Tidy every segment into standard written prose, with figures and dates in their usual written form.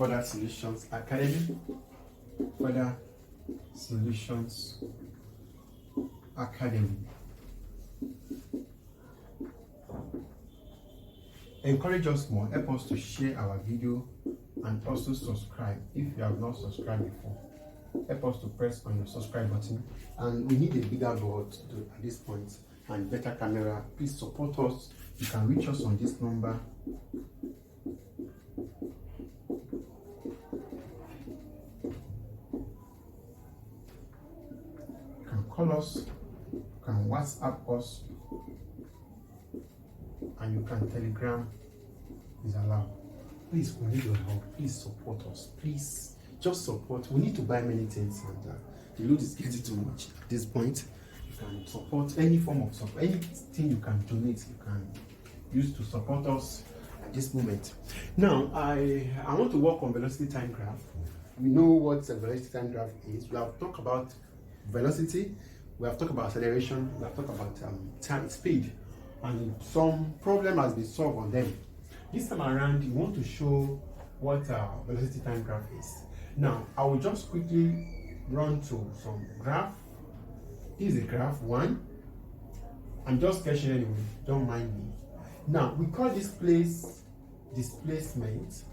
Further Solutions Academy. Further Solutions Academy. Encourage us more, help us to share our video and also subscribe if you have not subscribed before. Help us to press on your subscribe button, and we need a bigger board at this point and better camera. Please support us. You can reach us on this number. You can call us, you can WhatsApp us, and you can Telegram. Is allowed. Please, we need your help. Please support us. Please, just support. We need to buy many things, and the load is getting too much at this point. You can support any form of support, anything you can donate, you can use to support us at this moment. Now, I want to work on velocity time graph. We know what a velocity time graph is. We have talked about velocity. We have talked about acceleration. We have talked about time, speed, and some problem has been solved on them. This time around, you want to show what velocity time graph is. Now, I will just quickly run to some graph. This is a graph 1. I'm just sketching anyway, don't mind me. Now, we call this place displacement.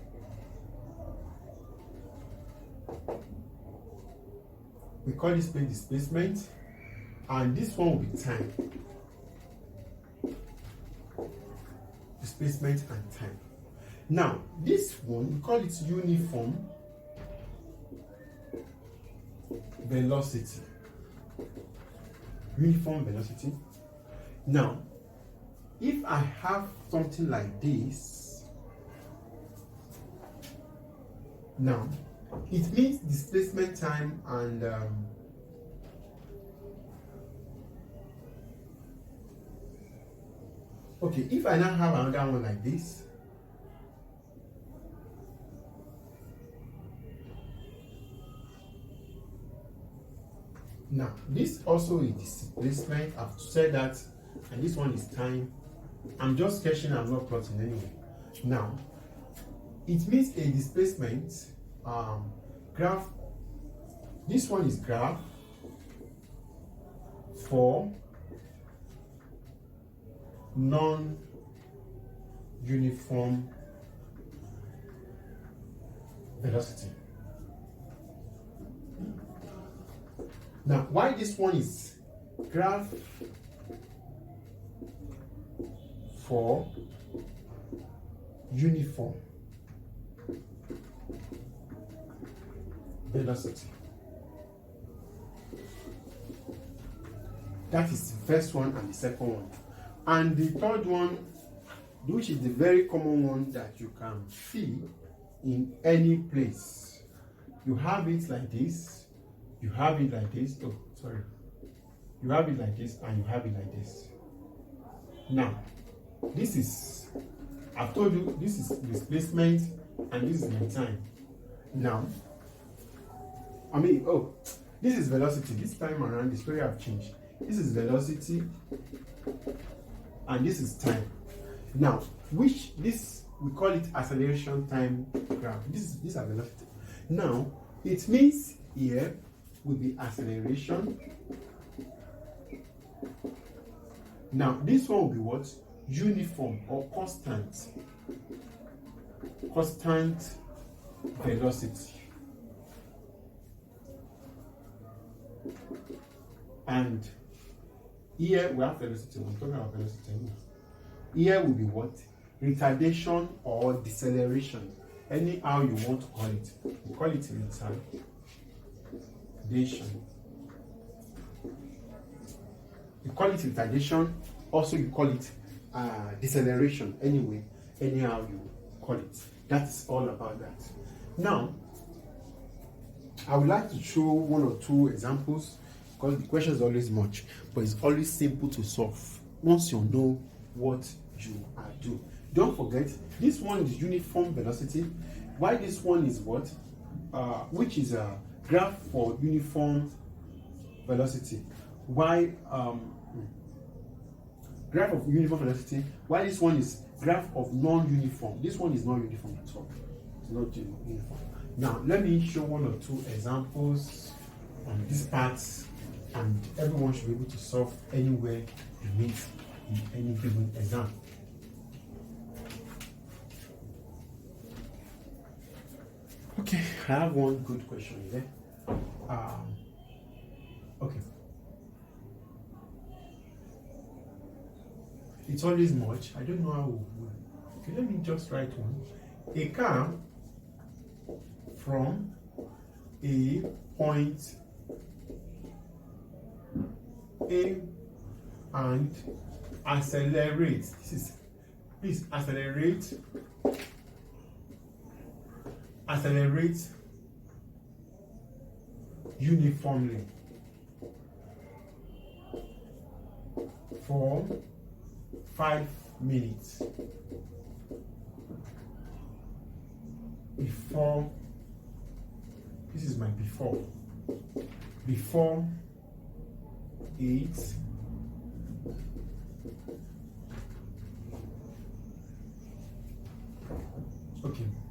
We call this place displacement, and this one will be time. Displacement and time. Now, this one, we call it uniform velocity. Uniform velocity. Now, if I have something like this, now, it means displacement time and okay, if I now have another one like this, now this also is displacement. I've said that, and this one is time. I'm just sketching, I'm not plotting anyway. Now, it means a displacement graph. This one is graph for non-uniform velocity. Now, why this one is graph for uniform velocity? That is the first one and the second one. And the third one, which is the very common one that you can see in any place. You have it like this, you have it like this. Oh, sorry. You have it like this, and you have it like this. Now, this is, I've told you, this is displacement, and this is my time. Now, this is velocity. This time around, the story have changed. This is velocity, and this is time. Now, we call it acceleration time graph. These are velocity. Now, it means here will be acceleration. Now, this one will be what? Uniform or constant velocity. And here we have velocity. We're talking about velocity. Here will be what? Retardation or deceleration. Anyhow you want to call it. We call it retardation. You call it retardation. Also you call it deceleration. Anyway, anyhow you call it. That's all about that. Now, I would like to show one or two examples, because the question is always much, but it's always simple to solve once you know what you are doing. Don't forget, this one is uniform velocity. Why this one is what? Which is a graph for uniform velocity. Why graph of uniform velocity? Why this one is graph of non-uniform? This one is not uniform at all. It's not uniform. Now, let me show one or two examples on these parts, and everyone should be able to solve anywhere you meet in any given exam. Okay, I have one good question here. Okay. It's always much. I don't know how. Okay, let me just write one. A car from a point A and accelerates. Please accelerate uniformly for 5 minutes before, this is my before it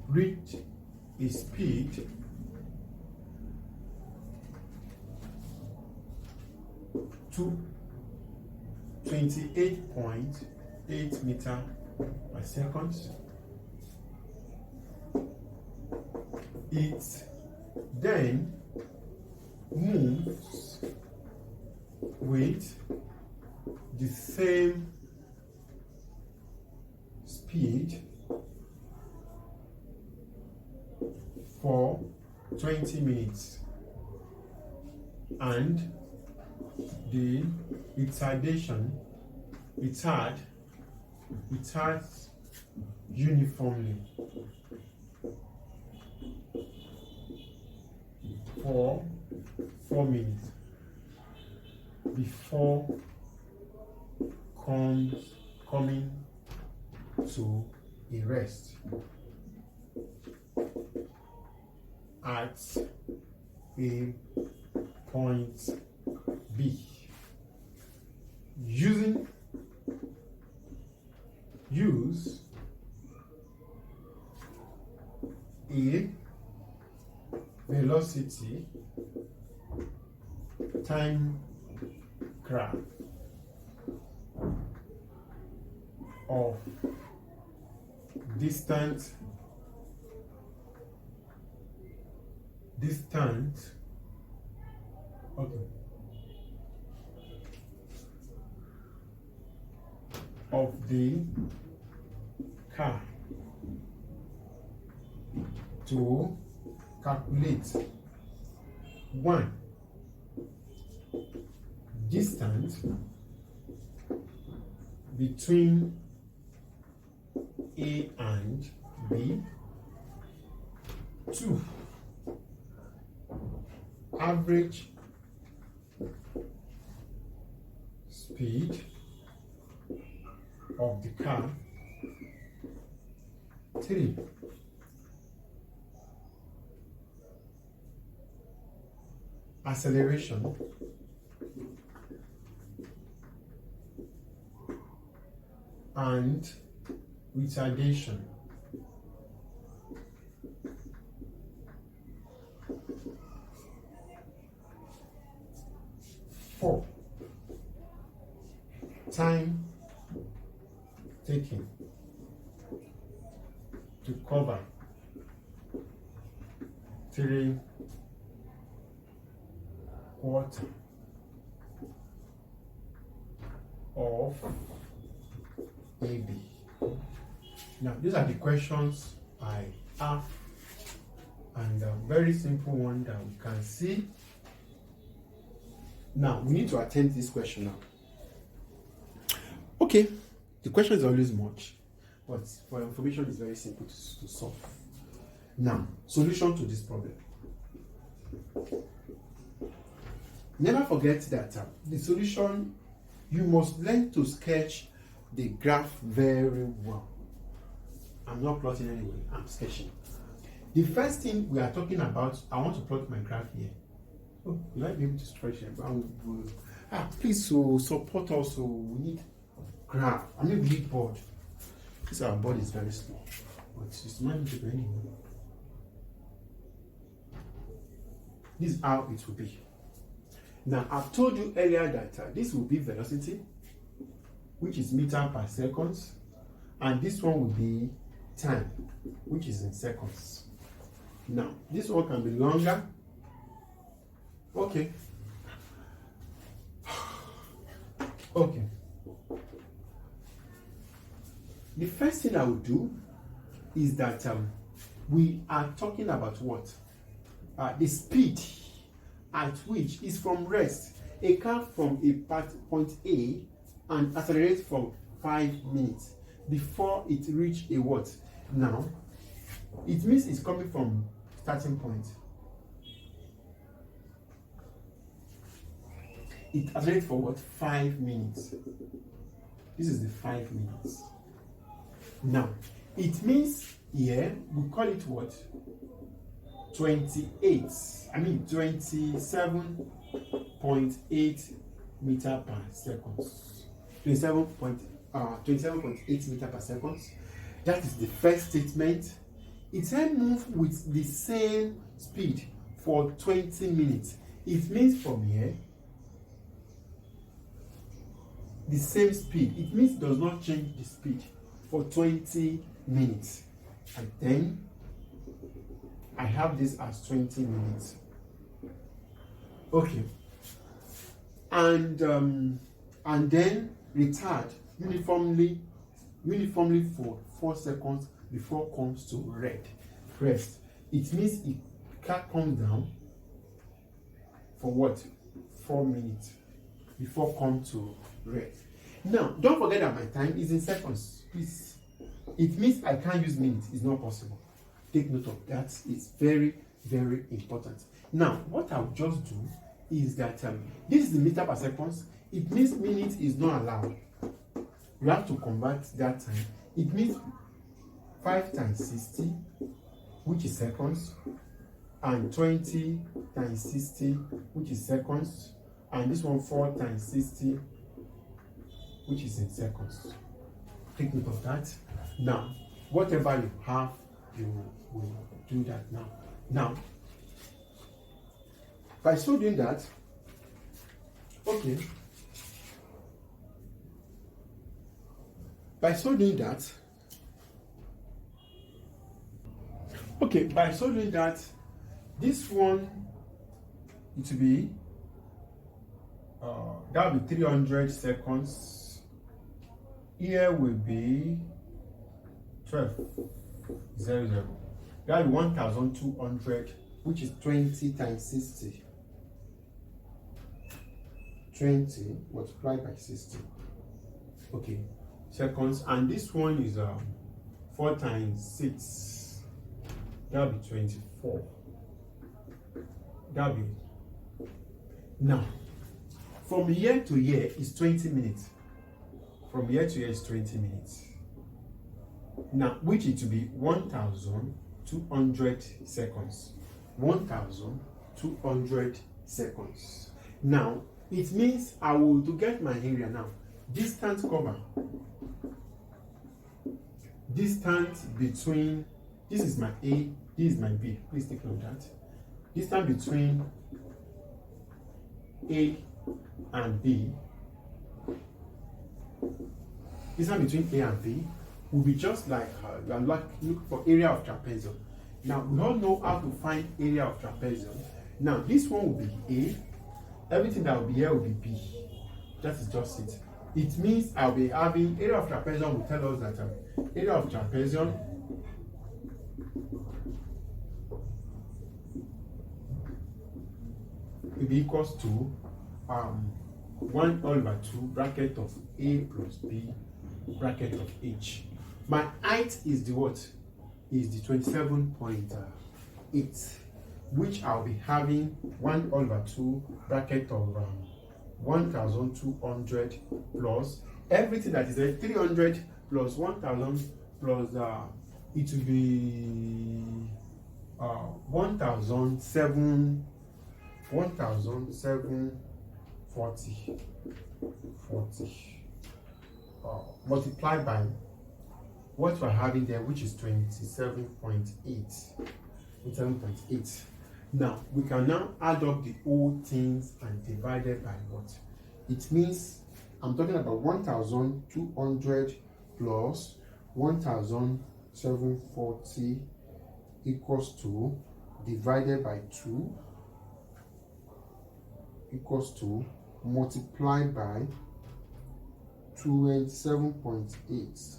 reach a speed to 28.8 meters per second. It then moves with the same speed for 20 minutes, and the retardation retards uniformly for 4 minutes before coming to a rest at a point B. Use a velocity time graph of distance of the car to calculate 1. Distance between A and B. 2. Average speed of the car. 3. Acceleration and retardation. 4. Time taken to cover 3/4 of AB. Now, these are the questions I have, and a very simple one that we can see. Now, we need to attempt this question now. Okay, the question is always much, but for information, it's very simple to solve. Now, solution to this problem. Never forget that the solution, you must learn to sketch the graph very well. I'm not plotting anyway, I'm sketching. The first thing we are talking about, I want to plot my graph here. Oh, you might be able to stretch it. Please, so support us. So we need graph. I mean, we need board. This our board is very small, but it's manageable anyway. This is how it will be. Now, I've told you earlier that this will be velocity, which is meter per second, and this one will be time, which is in seconds. Now, this one can be longer. Okay. Okay. The first thing I will do is that we are talking about what? The speed at which is from rest. A car from a point A and accelerates for 5 minutes before it reach a what? Now, it means it's coming from starting point. It accelerates for what? 5 minutes. This is the 5 minutes. Now, it means here we call it what? 27.8 meter per second. 27.8 meter per second. That is the first statement. It then moves with the same speed for 20 minutes. It means from here, the same speed. It means it does not change the speed for 20 minutes. And then I have this as 20 minutes. Okay. And then retard uniformly for 4 seconds before comes to rest. It means it can come down for what? 4 minutes before come to rest. Now, don't forget that my time is in seconds, please. It means I can't use minutes. It's not possible. Take note of that. It's very, very important. Now, what I'll just do is that this is the meter per second. It means minutes is not allowed. You have to convert that time. It means 5 times 60, which is seconds, and 20 times 60, which is seconds, and this one 4 times 60, which is in seconds. Take note of that. Now, whatever you have, you will do that now. Now, by so doing that, okay. By so doing that, this one, it will be, that will be 300 seconds. Here will be 12:00. That will be 1,200, which is 20 times 60. 20 multiplied by 60. Okay, seconds. And this one is 4 times 6. That'll be 24. That'll be. Now, from here to here is 20 minutes. From here to here is 20 minutes. Now, which it will be 1,200 seconds. 1,200 seconds. Now, it means I will, to get my area now, distance cover. Distance between, this is my A, this is my B. Please take note of that. Distance between A and B. Distance between A and B will be just like look for area of trapezium. Now we all know how to find area of trapezium. Now this one will be A. Everything that will be here will be B. That is just it. It means I'll be having area of trapezium will tell us that area of trapezium will be equals to 1/2 bracket of A plus B bracket of H. My height is the what? Is the 27.8, which I'll be having 1/2 bracket of 1,200 plus everything that is there, 300 plus 1,000 plus it will be 1,740 multiplied by what we're having there, which is 27.8. Now we can now add up the whole things and divide it by what? It means I'm talking about 1,200 plus 1,740 equals to divided by 2 equals to multiplied by 27.8,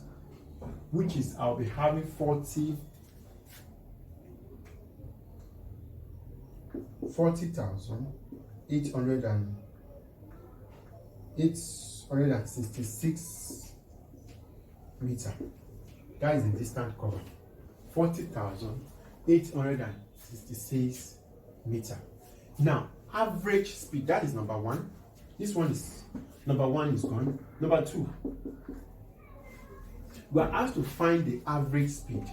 which is I'll be having 40,866 meter. That is the distance covered. 40,866 meter. Now, average speed, that is number one. This one is, number one is gone. Number two, we are asked to find the average speed.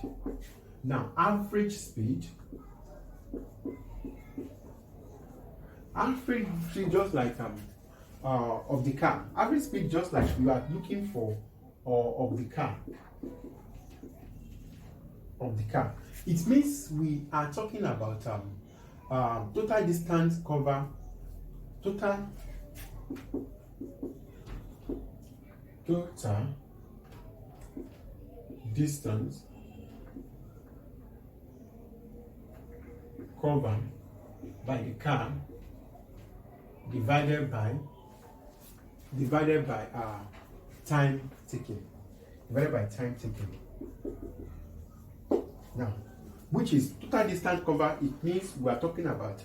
Now, average speed just like of the car. Average speed just like you are looking for of the car. It means we are talking about total distance cover, total distance covered by the car divided by time taken. Now, which is total distance cover, it means we are talking about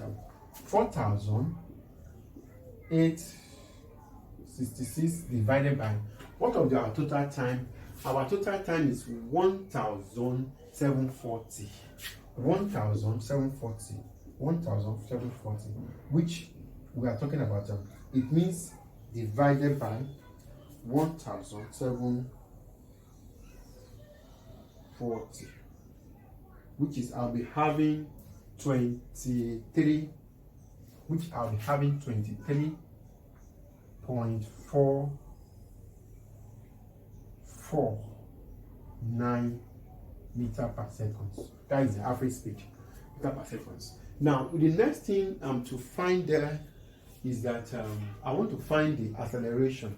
4,866 divided by what of our total time? Our total time is 1,740. 1,740, which we are talking about. It means divided by 1,740, which is I'll be having 23, which I'll be having 23.449 meter per second. That is the average speed, meter per second. Now, the next thing to find there is that I want to find the acceleration.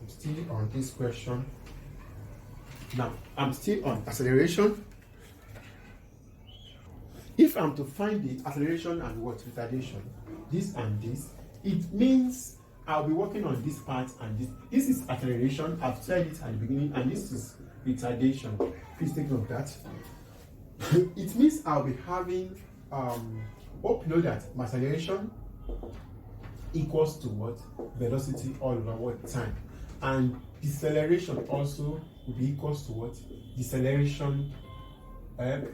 I'm still on this question. Now, I'm still on acceleration. If I'm to find the acceleration and what retardation, this and this, it means I'll be working on this part and this. This is acceleration. I've said it at the beginning, and this is retardation. Please take note of that. It means I'll be having hope you know that my acceleration equals to what? Velocity all over what? Time. And deceleration also will be equals to what? Deceleration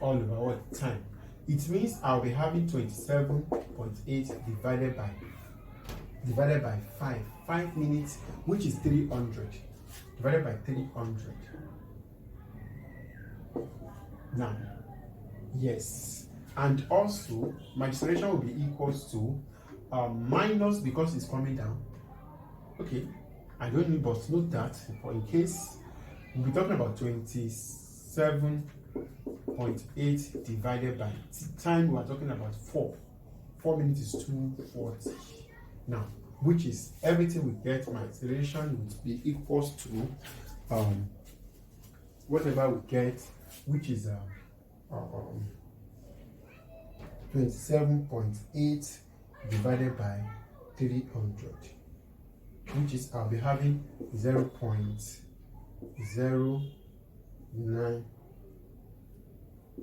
all over what? Time. It means I'll be having 27.8 divided by 5 minutes, which is 300, divided by 300. Now, yes, and also my deceleration will be equals to minus, because it's coming down. Okay, I don't need, but note that for in case we'll be talking about 27.8 divided by time. We are talking about 4 minutes is 240. Now, which is everything we get, my acceleration would be equals to whatever we get, which is 27.8 divided by 300, which is I'll be having 0.09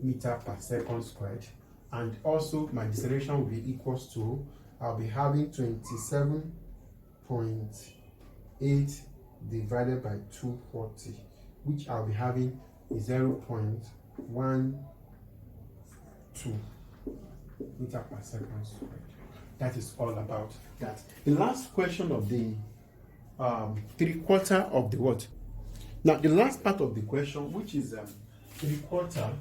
meter per second squared, and also my deceleration will be equals to I'll be having 27.8 divided by 240, which I'll be having 0.12 meter per second squared. That is all about that. The last question of the 3/4 of the what? Now, the last part of the question, which is 3/4,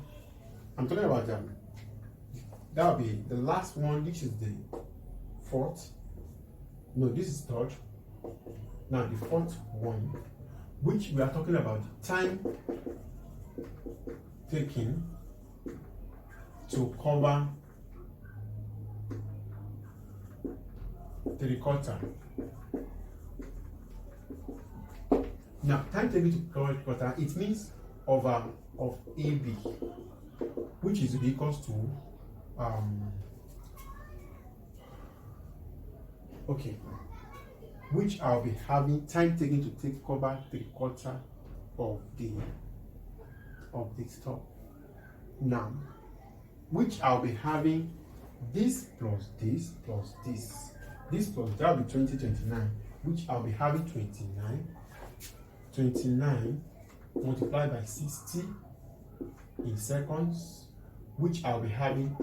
I'm talking about that will be the last one, which is the fourth. No, this is third. Now, the fourth one which we are talking about time taken to cover 3/4. Now, time taken to cover 3/4, it means of AB, which is equals to which I'll be having time taken to cover 3/4 of the stop. Now, which I'll be having this plus this plus this plus that will be 2029, which I'll be having 29 multiplied by 60 in seconds, which I'll be having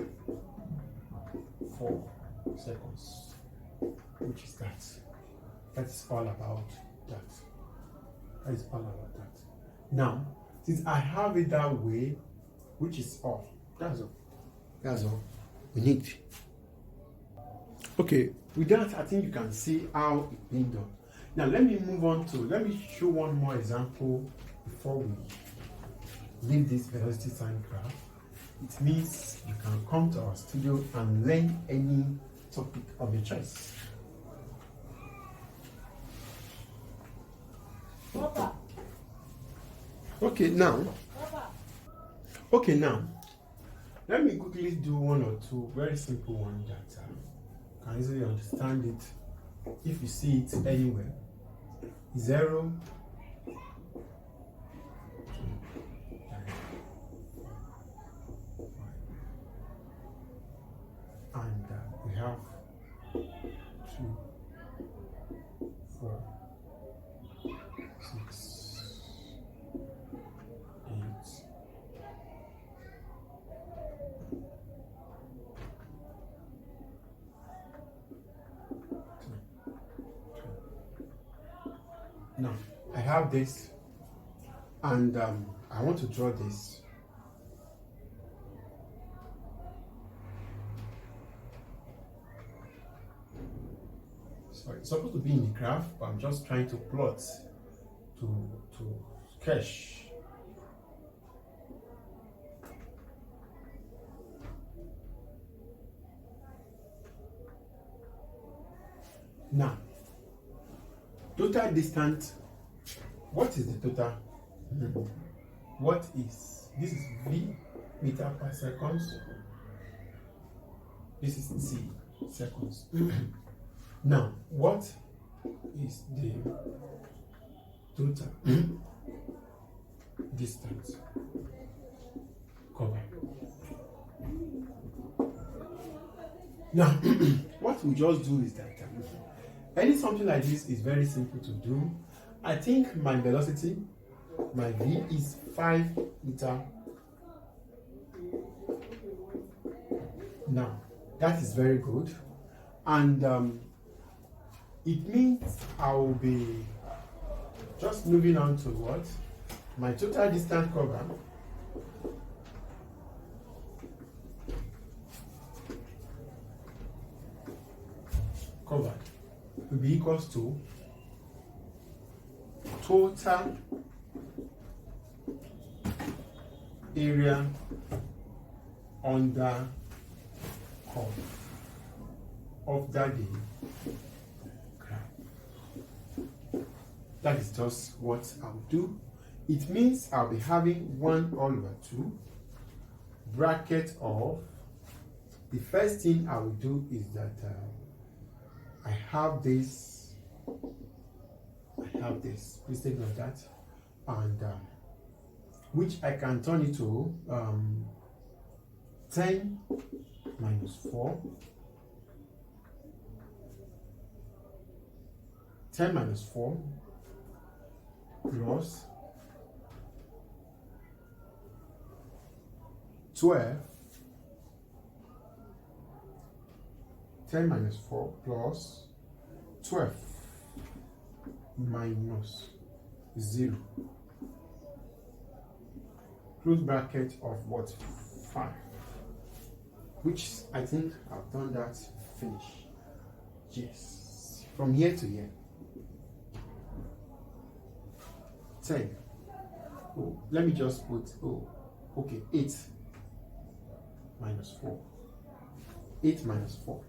4 seconds, which is that. That's all about that. That is all about that. Now, since I have it that way, which is all, that's all. That's all we need. Okay, with that, I think you can see how it's being done. Now, let me show one more example before we leave this velocity time graph. It means you can come to our studio and learn any topic of your choice. Okay, now, let me quickly do one or two very simple ones that can easily understand it if you see it anywhere. 0, and we have 2, 4, 6, 8, 10. Now, I have this, and I want to draw this. So it's supposed to be in the graph, but I'm just trying to plot to sketch. Now, total distance. What is the total? What is this? Is V meter per second. This is C seconds. Now, what is the total distance covered? Now, what we just do is that any something like this is very simple to do. I think my velocity, my V, is 5 meters. Now, that is very good, and it means I will be just moving on to what? My total distance covered will be equals to total area under curve of that day. That is just what I'll do. It means I'll be having 1/2 bracket of, the first thing I will do is that I have this, please take note of that, and which I can turn it to 10 minus 4, 10 minus 4 plus 12, 10 minus 4 plus 12 minus 0, close bracket of what? 5, which I think I've done that finish. Yes, from here to here. 10. Oh, let me just put, okay, 8 minus 4. 8 minus 4.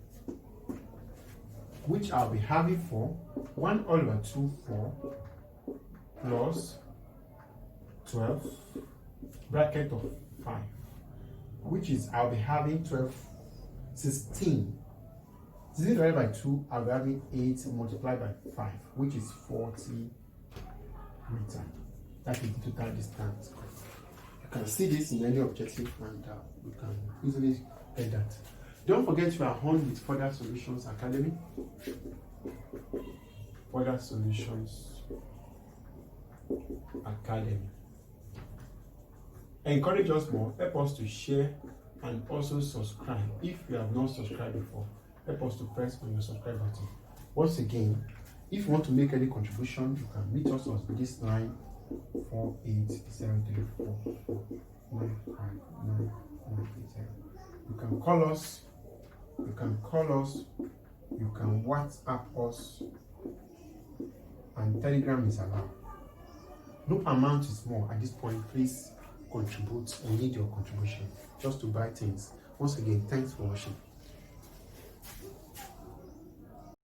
Which I'll be having for 1 over 2, 4 plus 12 bracket of 5, which is I'll be having 12, 16. 16 divided by 2, I'll be having 8 multiplied by 5, which is 40 meters. That is the total distance. You can see this in any objective, and you can easily get that. Don't forget you are on with Further Solutions Academy. Further Solutions Academy. Encourage us more, help us to share, and also subscribe. If you have not subscribed before, help us to press on your subscribe button. Once again, if you want to make any contribution, you can meet us on this line 48034459980. You can call us, you can WhatsApp us, and Telegram is allowed. No amount is small at this point. Please contribute. We need your contribution just to buy things. Once again, thanks for watching.